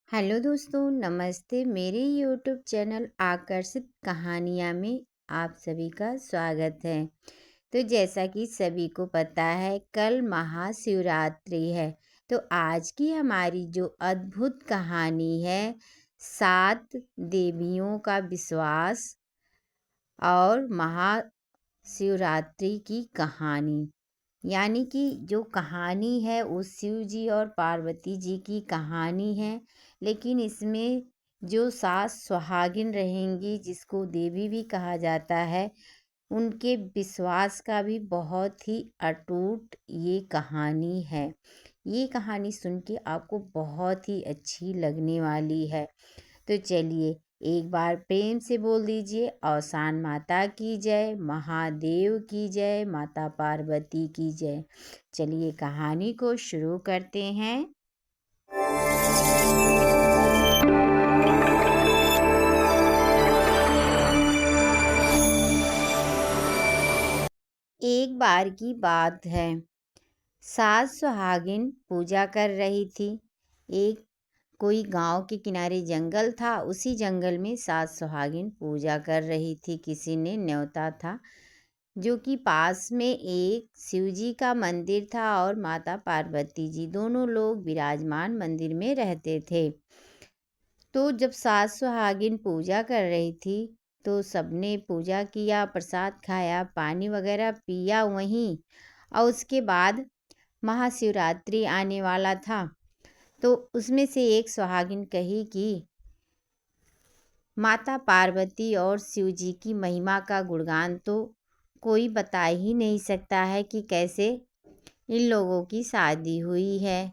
Hello दोस्तों, नमस्ते। मेरे यूट्यूब चैनल आकर्षित कहानियाँ में आप सभी का स्वागत है। तो जैसा कि सभी को पता है, कल महाशिवरात्रि है। तो आज की हमारी जो अद्भुत कहानी है, 7 देवियों का विश्वास और महाशिवरात्रि की कहानी। यानी कि जो कहानी है वो शिव जी और पार्वती जी की कहानी है, लेकिन इसमें जो सास सुहागिन रहेंगी, जिसको देवी भी कहा जाता है, उनके विश्वास का भी बहुत ही अटूट ये कहानी है। ये कहानी सुन के आपको बहुत ही अच्छी लगने वाली है। तो चलिए एक बार प्रेम से बोल दीजिए, औसान माता की जय, महादेव की जय, माता पार्वती की जय। चलिए कहानी को शुरू करते हैं। एक बार की बात है, सास सुहागिन पूजा कर रही थी। एक कोई गांव के किनारे जंगल था, उसी जंगल में सास सुहागिन पूजा कर रही थी। किसी ने न्योता था, जो कि पास में एक शिव जी का मंदिर था और माता पार्वती जी, दोनों लोग विराजमान मंदिर में रहते थे। तो जब सास सुहागिन पूजा कर रही थी, तो सबने पूजा किया, प्रसाद खाया, पानी वगैरह पिया वहीं। और उसके बाद महाशिवरात्रि आने वाला था। तो उसमें से एक सुहागिन कही कि माता पार्वती और शिव जी की महिमा का गुणगान तो कोई बता ही नहीं सकता है कि कैसे इन लोगों की शादी हुई है।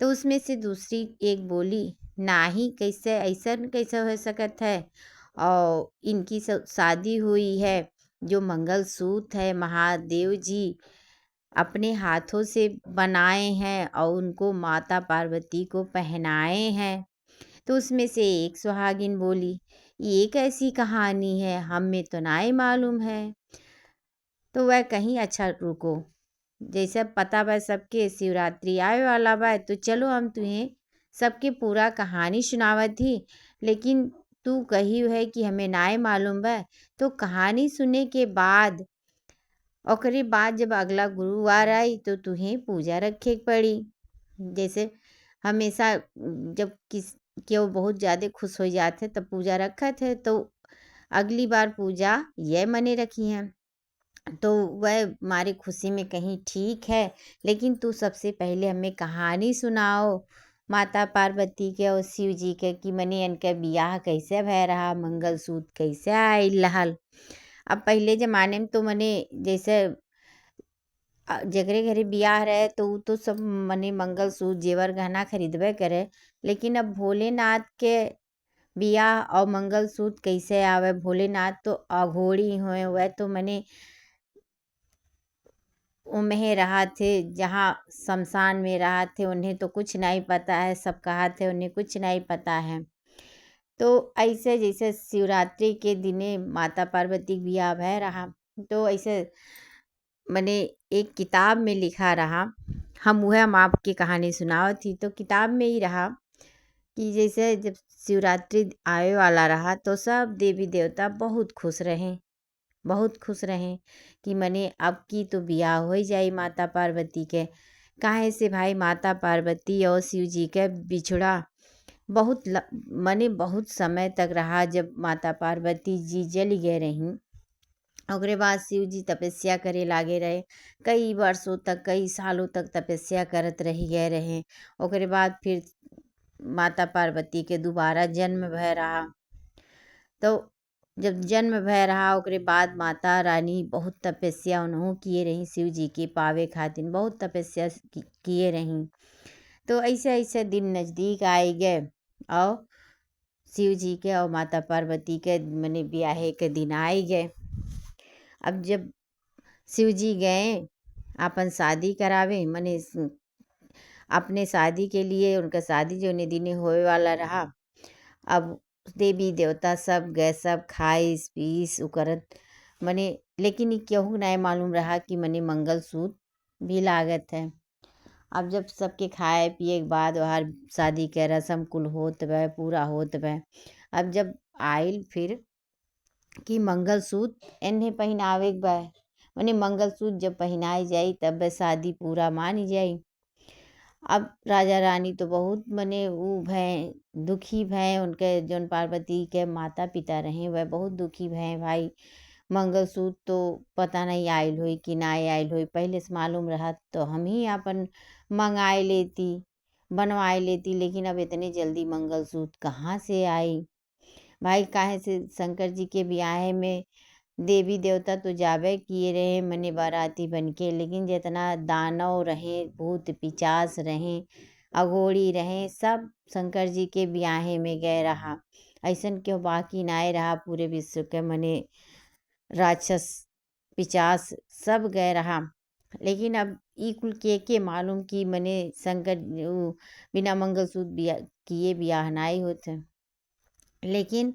तो उसमें से दूसरी एक बोली, ना ही कैसे ऐसा कैसे हो सकत है, और इनकी शादी हुई है। जो मंगलसूत्र है महादेव जी अपने हाथों से बनाए हैं और उनको माता पार्वती को पहनाए हैं। तो उसमें से एक सुहागिन बोली, ये कैसी कहानी है, हमें तो ना ही मालूम है। तो वह कहीं, अच्छा रुको, जैसे पता बा सबके शिवरात्रि आए वाला बा, तो चलो हम तुम्हें सबके पूरा कहानी सुनावत थी। लेकिन तू कही है कि हमें नाय मालूम बा। तो कहानी सुनने के बाद, ओकरे बाद जब अगला गुरुवार आई तो तुम्हें पूजा रखे पड़ी। जैसे हमेशा जब केव बहुत ज़्यादा खुश हो जाते तब पूजा रखत है, तो अगली बार पूजा ये मने रखी है। तो वह हमारी खुशी में कहीं ठीक है, लेकिन तू सबसे पहले हमें कहानी सुनाओ माता पार्वती के और शिव जी के, कि मने इनका बियाह कैसे भय रहा, मंगलसूत्र कैसे आयल रहल। अब पहले ज़माने में तो मने जैसे जकरे घरे बियाह रहे तो उ तो सब मने मंगलसूत्र जेवर गहना खरीदबे करे। लेकिन अब भोलेनाथ के बियाह और मंगलसूत्र कैसे आवे, भोलेनाथ तो अघोरी हुए, वह तो मने उम्हे रहा थे, जहाँ शमशान में रहा थे, उन्हें तो कुछ नहीं पता है। सब कहा थे उन्हें कुछ नहीं पता है। तो ऐसे जैसे शिवरात्रि के दिने माता पार्वती का बियाह भय रहा, तो ऐसे मैंने एक किताब में लिखा रहा। हम आपकी कहानी सुनाओ थी, तो किताब में ही रहा कि जैसे जब शिवरात्रि आए वाला रहा तो सब देवी देवता बहुत खुश रहें, बहुत खुश रहें कि मने अब की तो बियाह हो ही जाई माता पार्वती के। काहे से भाई, माता पार्वती और शिव जी के बिछड़ा मने बहुत समय तक रहा। जब माता पार्वती जी जल गए रहीं, ओकरे बाद शिव जी तपस्या करे लागे रहे। कई वर्षों तक, कई सालों तक तपस्या करत रही गए रहे। ओकरे बाद फिर माता पार्वती के दोबारा जन्म भय रहा। तो जब जन्म भय रहा, ओकरे बाद माता रानी बहुत तपस्या उन्हों किए रहीं, शिव जी के पावे खातिर बहुत तपस्या किए रहीं। तो ऐसे ऐसे दिन नज़दीक आए गए और शिव जी के और माता पार्वती के मने ब्याहे के दिन आए गए। अब जब शिव जी गए अपन शादी करावे, मने अपने शादी के लिए, उनका शादी जो दिने होए वाला रहा। अब देवी देवता सब गए, सब खाइस पीस उकरत मने, लेकिन ये केहू नहीं मालूम रहा कि मने मंगलसूत्र भी लागत है। अब जब सबके खाए पिए के बाद वहाँ शादी के रस्म कुल होत बा, पूरा होत बा। अब जब आइल फिर कि मंगलसूत्र एने पहिनावे के बा, माने मंगलसूत्र जब पहिनाई जाई तब शादी पूरा मानी जाई। अब राजा रानी तो बहुत मने ऊ भय दुखी भय, उनके जौन पार्वती के माता पिता रहे वह बहुत दुखी भय भाई। मंगलसूत्र तो पता नहीं आयल हुई कि ना आयल हुई, पहले से मालूम रहा तो हम ही अपन मंगाए लेती, बनवाए लेती, लेकिन अब इतने जल्दी मंगलसूत्र कहाँ से आई भाई। काहे से शंकर जी के ब्याह में देवी देवता तो जाबे किए रहे मने बाराती बन के, लेकिन जितना दानव रहे, भूत पिचास रहे, अघोड़ी रहे, सब शंकर जी के ब्याहे में गए रहा। ऐसन क्यों बाकी नाए रहा पूरे विश्व के, मने राक्षस पिचास सब गए रहा। लेकिन अब ई कुल के मालूम कि मने शंकर बिना मंगलसूत्र किए ब्याह नाई होते। लेकिन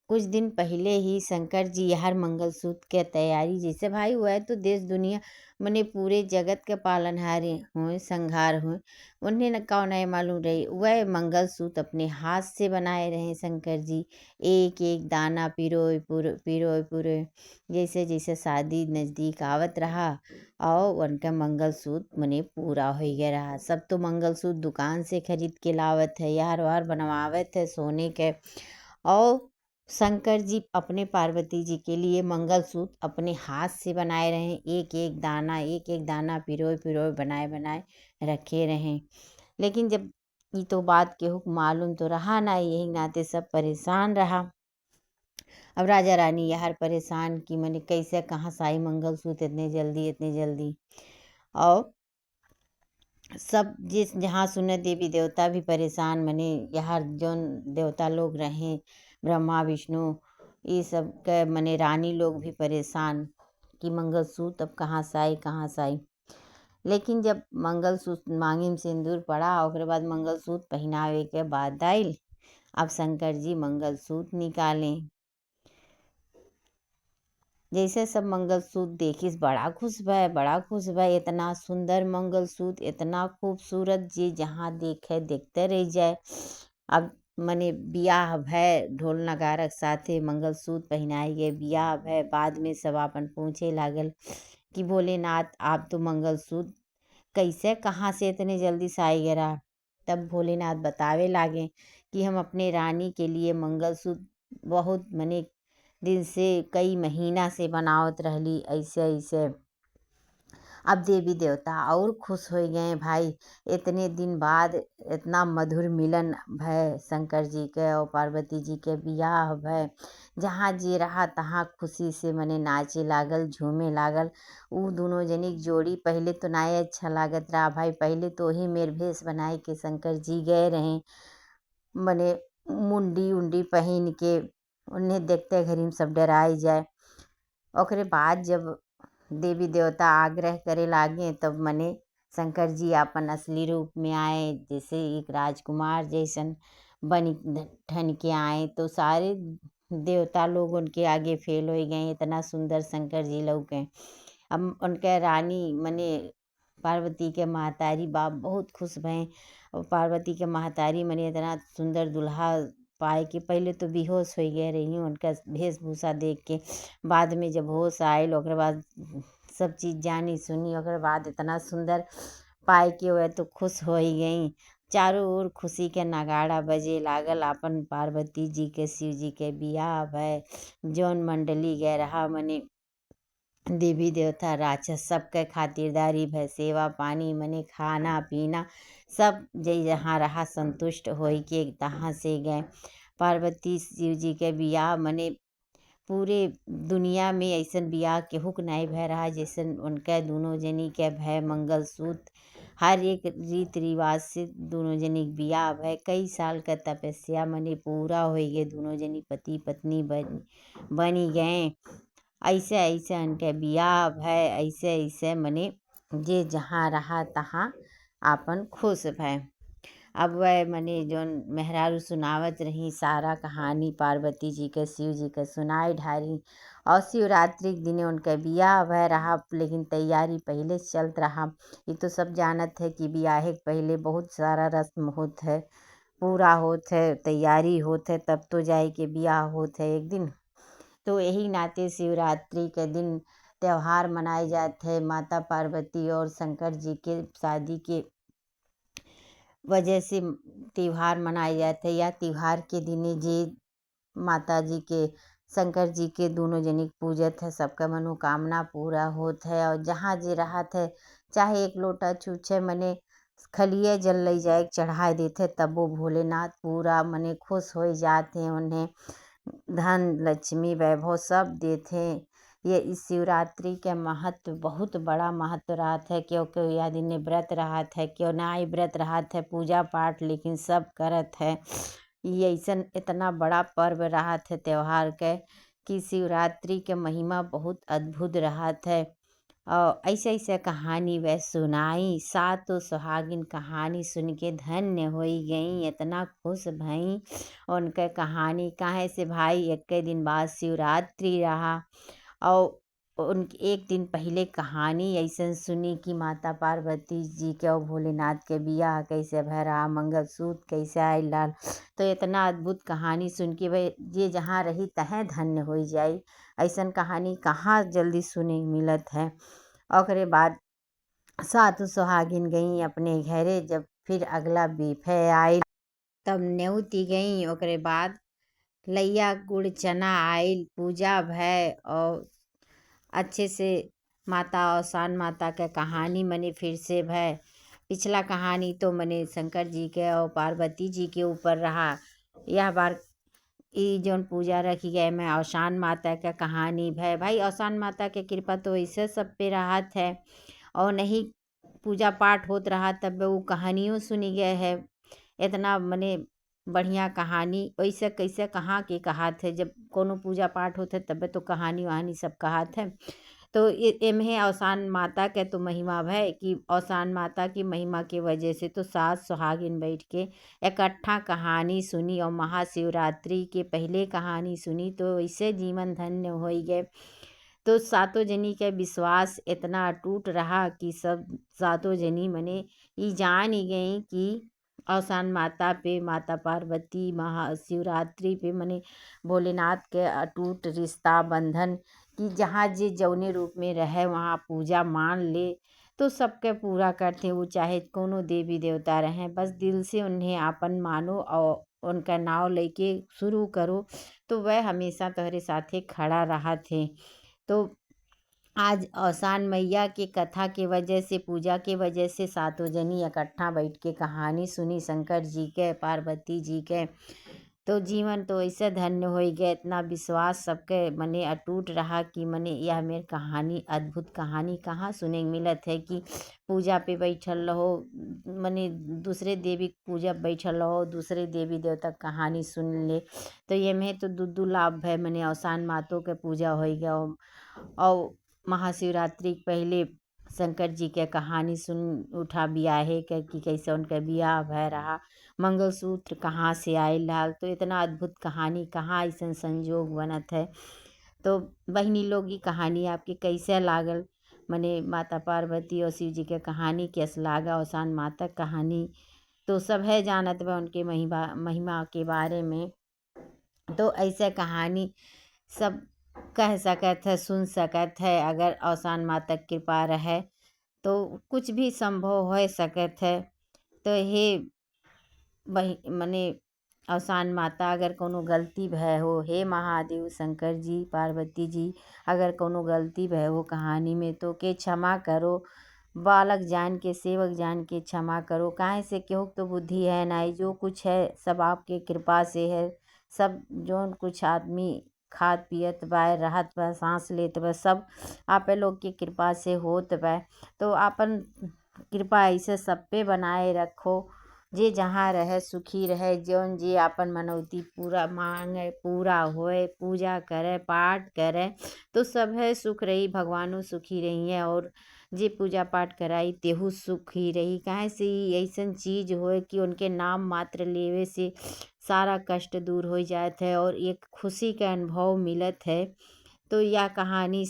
कुछ दिन पहले ही शंकर जी हर मंगलसूत्र के तैयारी जैसे भाई हुआ है तो देश दुनिया मने पूरे जगत के पालनहार हुए, संहार हुए, उन्हें न कौन है मालूम रही। वह मंगलसूत्र अपने हाथ से बनाए रहे शंकर जी, एक एक दाना पिरोए पिरोए जैसे जैसे शादी नज़दीक आवत रहा और उनका मंगलसूत्र मने पूरा हो गया रहा। सब तो मंगलसूत्र दुकान से खरीद के लावत है, यार वार बनवावत है सोने के। और शंकर जी अपने पार्वती जी के लिए मंगलसूत्र अपने हाथ से बनाए रहे, एक एक दाना पिरोए पिरोए बनाए बनाए रखे रहे। लेकिन जब ये तो बात के हुक मालूम तो रहा ना, यही नाते सब परेशान रहा। अब राजा रानी यार परेशान कि मैंने कैसे कहाँ से आई मंगलसूत्र इतने जल्दी। और सब जिस जहाँ सुने देवी देवता भी परेशान, मने यार जौन देवता लोग रहें ब्रह्मा विष्णु ये सब के मने रानी लोग भी परेशान कि मंगलसूत्र अब कहाँ से आई। लेकिन जब मंगलसूत्र मांगी में सिंदूर पड़ा और बाद मंगलसूत्र पहनावे के बाद आइल, अब शंकर जी मंगलसूत्र निकालें। जैसे सब मंगलसूत्र देखिस बड़ा खुश भा, इतना सुंदर मंगलसूत्र, इतना खूबसूरत जी जहाँ देखे देखते रह जाए। अब मने बियाह भय ढोल नगारक साथे मंगलसूत्र पहनाई गए, बियाह भय। बाद में सब अपन पूछे लागल कि भोलेनाथ आप तो मंगलसूत्र कैसे कहाँ से इतने जल्दी से आई गिरा। तब भोलेनाथ बतावे लागे कि हम अपने रानी के लिए मंगलसूत्र बहुत मने दिन से कई महीना से बनावत रहली ऐसे। अब देवी देवता और खुश हो गए भाई, इतने दिन बाद इतना मधुर मिलन भय शंकर जी के और पार्वती जी के बियाह भय। जहाँ जे रहा तहाँ खुशी से मने नाचे लागल झूमे लागल। ऊ दोनों जनी जोड़ी पहले तो नाय अच्छा लागत रहा भाई, पहले तो ही मेर भेष बनाए के शंकर जी गए रहे, मने मुंडी उंडी पहन के। उन्हें देखते घड़ी में सब डराई जाए। ओकरे बाद जब देवी देवता आग्रह करे लागे तब मने शंकर जी अपन असली रूप में आए, जैसे एक राजकुमार जैसन बनी ठन के आए। तो सारे देवता लोग उनके आगे फेल हो गए, इतना सुंदर शंकर जी लौके। अब उनके रानी मने पार्वती के महतारी बाप बहुत खुश भए। और पार्वती के महतारी मने इतना सुंदर दुल्हा पाए कि पहले तो बेहोश हो गए रही उनका वेशभूषा देख के। बाद में जब होश आयल ओकरे बाद सब चीज़ जानी सुनी, ओकरे बाद इतना सुंदर पाए के वह तो खुश हो ही गई। चारों ओर खुशी के नगाड़ा बजे लागल। अपन पार्वती जी के शिव जी के बियाह भय, जौन मंडली गए रहा मने देवी देवता राक्षस सबके खातिरदारी भय, सेवा पानी मने खाना पीना सब जई जहाँ रहा संतुष्ट होई के तहाँ से गए। पार्वती शिव जी के बियाह मने पूरे दुनिया में ऐसन बियाह केहू के नाई भय रहा जैसन उनके दोनों जनी के भय। मंगलसूत्र हर एक रीत रिवाज से दोनों जनी के बियाह भय। कई साल का तपस्या मने पूरा हो गए, दोनों जनी पति पत्नी बनी गए। ऐसे उनके बियाह भय, ऐसे मने जे जहाँ रहा तहाँ आपन खुश भय। अब वह मने जौन मेहरारू सुनावत रही सारा कहानी पार्वती जी के शिव जी के सुनाई ढारी। और शिवरात्रि के दिने उनका बियाह भय रहा, लेकिन तैयारी पहले से चलत रहा। ये तो सब जानत है कि बियाहे के पहले बहुत सारा रस्म होत है, पूरा होत है, तैयारी होत है, तब तो जाए के बियाह होत है एक दिन। तो यही नाते शिवरात्रि के दिन त्यौहार मनाए जाते हैं। माता पार्वती और शंकर जी के शादी के वजह से त्यौहार मनाए जाते हैं। या त्यौहार के दिने जे माता जी के शंकर जी के दोनों जनिक पूजत है, सबका मनोकामना पूरा होत है। और जहाँ जे रहत है, चाहे एक लोटा छूछे मने खलिए जल लई जाए चढ़ाए देते, तब वो भोलेनाथ पूरा मने खुश हो जाते हैं। उन्हें धन लक्ष्मी वैभव सब देते हैं। ये इस शिवरात्रि के महत्व बहुत बड़ा महत्व रहत है, क्योंकि यह दिन व्रत रहत है, क्यों ना ही व्रत रहत है, पूजा पाठ लेकिन सब करत है। ये ऐसन इतना बड़ा पर्व रहत है त्यौहार के कि शिवरात्रि के महिमा बहुत अद्भुत रहत है। और ऐसे ऐसे कहानी वह सुनाई, सातों सुहागिन कहानी सुन के धन्य हो गई, इतना खुश भई। उनके कहानी काहे से भाई एक दिन बाद शिवरात्रि रहा। और उन एक दिन पहले कहानी ऐसा सुनी कि माता पार्वती जी के और भोलेनाथ के बियाह कैसे भय रहा, मंगलसूत्र कैसे आयल लाल। तो इतना अद्भुत कहानी सुन के भाई ये जहाँ रही तहें धन्य हो जाई। ऐसन कहानी कहाँ जल्दी सुने मिलत है। ओकरे बाद सातों सुहागिन गई अपने घरे। जब फिर अगला बीफे आई तब न्योती गई। ओकरे बाद लैया गुड़ चना आयल, पूजा भय। और अच्छे से माता औसान माता के कहानी मने फिर से भय। पिछला कहानी तो मने शंकर जी के और पार्वती जी के ऊपर रहा। यह बार ई जौन पूजा रखी गए में औसान माता का कहानी भय। भाई औसान माता के कृपा तो ऐसे सब पे रहत है। और नहीं पूजा पाठ होत रहा तब वो कहानियों सुनी गए है। इतना मने बढ़िया कहानी वैसे कैसे कहाँ के कहात है। जब कोनो पूजा पाठ होते तब तो कहानी वहानी सब कहात है। तो एम्हे औसान माता के तो महिमा है कि औसान माता की महिमा की वजह से तो सात सुहागिन बैठ के इकट्ठा कहानी सुनी। और महाशिवरात्रि के पहले कहानी सुनी तो इससे जीवन धन्य हो गए। तो सातों जनी के विश्वास इतना अटूट रहा कि सब सातों जनी मने ये जान ही गई कि औसान माता पे, माता पार्वती, महाशिवरात्रि पे मने भोलेनाथ के अटूट रिश्ता बंधन कि जहाँ जे जौने रूप में रहे वहाँ पूजा मान ले तो सबके पूरा करते। वो चाहे कोनो देवी देवता रहें, बस दिल से उन्हें आपन मानो और उनका नाव लेके शुरू करो तो वह हमेशा तुम्हारे साथे खड़ा रहा थे। तो आज औसान मैया की कथा के वजह से, पूजा के वजह से सातों जनी इकट्ठा बैठ के कहानी सुनी शंकर जी के, पार्वती जी के। तो जीवन तो ऐसे धन्य हो गए। इतना विश्वास सबके मने अटूट रहा कि मने यह मेरी कहानी अद्भुत कहानी कहाँ सुने मिलत है कि पूजा पे बैठल रहो, मने दूसरे देवी पूजा बैठल रहो, दूसरे देवी देवता कहानी सुन ले। तो ये में तो दू लाभ है। मने औसान मातों के पूजा हो गया। और महाशिवरात्रि के पहले शंकर जी के कहानी सुन उठा बियाहे के कि कैसे उनका बियाह भय रहा, मंगलसूत्र कहाँ से आए लाल। तो इतना अद्भुत कहानी कहाँ ऐसा संजोग बनत है। तो बहनी लोग की कहानी आपके कैसे लागल, मने माता पार्वती और शिव जी के कहानी कैसे लागा, औसान माता कहानी तो सब है जानत बा उनके महिमा महिमा के बारे में। तो ऐसे कहानी सब कह सकत है, सुन सकत है। अगर औसान माता की कृपा रहे तो कुछ भी संभव हो सकत है। तो हे मने औसान माता अगर कोनो गलती भय हो, हे महादेव शंकर जी पार्वती जी अगर कोनो गलती भय हो कहानी में तो के क्षमा करो। बालक जान के, सेवक जान के क्षमा करो। काहे से क्यों तो बुद्धि है नहीं, जो कुछ है सब आपके कृपा से है। सब जो कुछ आदमी खात पियत बा, रहत बा, सांस लेत बा, सब आप लोग की कृपा से होत बा। तो आपन कृपा ऐसे सब पे बनाए रखो। जे जहाँ रहे सुखी रहे, जौन जे आपन मनौती पूरा मांगे पूरा होए, पूजा करे पाठ करे तो सब है सुख रही, भगवानों सुखी रही हैं। और जे पूजा पाठ कराई तेहू सुख ही रही। काहे से ई अइसन चीज होए कि उनके नाम मात्र लेवे से सारा कष्ट दूर हो जात है और एक खुशी का अनुभव मिलत है। तो यह कहानी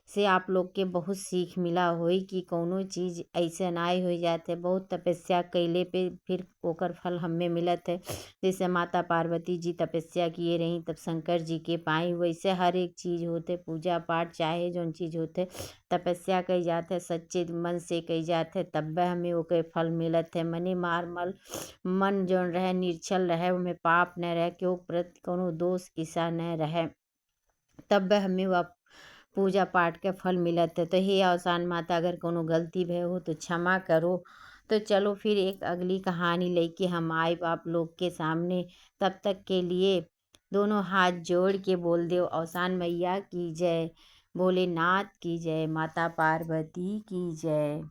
से आप लोग के बहुत सीख मिला होई कि कौनो चीज़ अइसन आए हो जात है, बहुत तपस्या कइले पे फिर ओकर फल हमें मिलत है। जैसे माता पार्वती जी तपस्या किए रहीं तब शंकर जी के पाई, वैसे हर एक चीज़ होते पूजा पाठ चाहे जौन चीज़ होते तपस्या कई जात है, सच्चे मन से कई जात है, तब्बे हमें ओके फल मिलत है। मने मारमल मन जौन रहे निर्छल रहे, ओमे पाप न रहे, केहू प्रति कौनो दोष ईसा न रहे, तब हमें वह पूजा पाठ के फल मिलत है। तो हे अवसान माता, अगर कोनो गलती भय हो तो क्षमा करो। तो चलो फिर एक अगली कहानी लेके हम आए आप लोग के सामने। तब तक के लिए दोनों हाथ जोड़ के बोल दो अवसान मैया की जय, भोलेनाथ की जय, माता पार्वती की जय।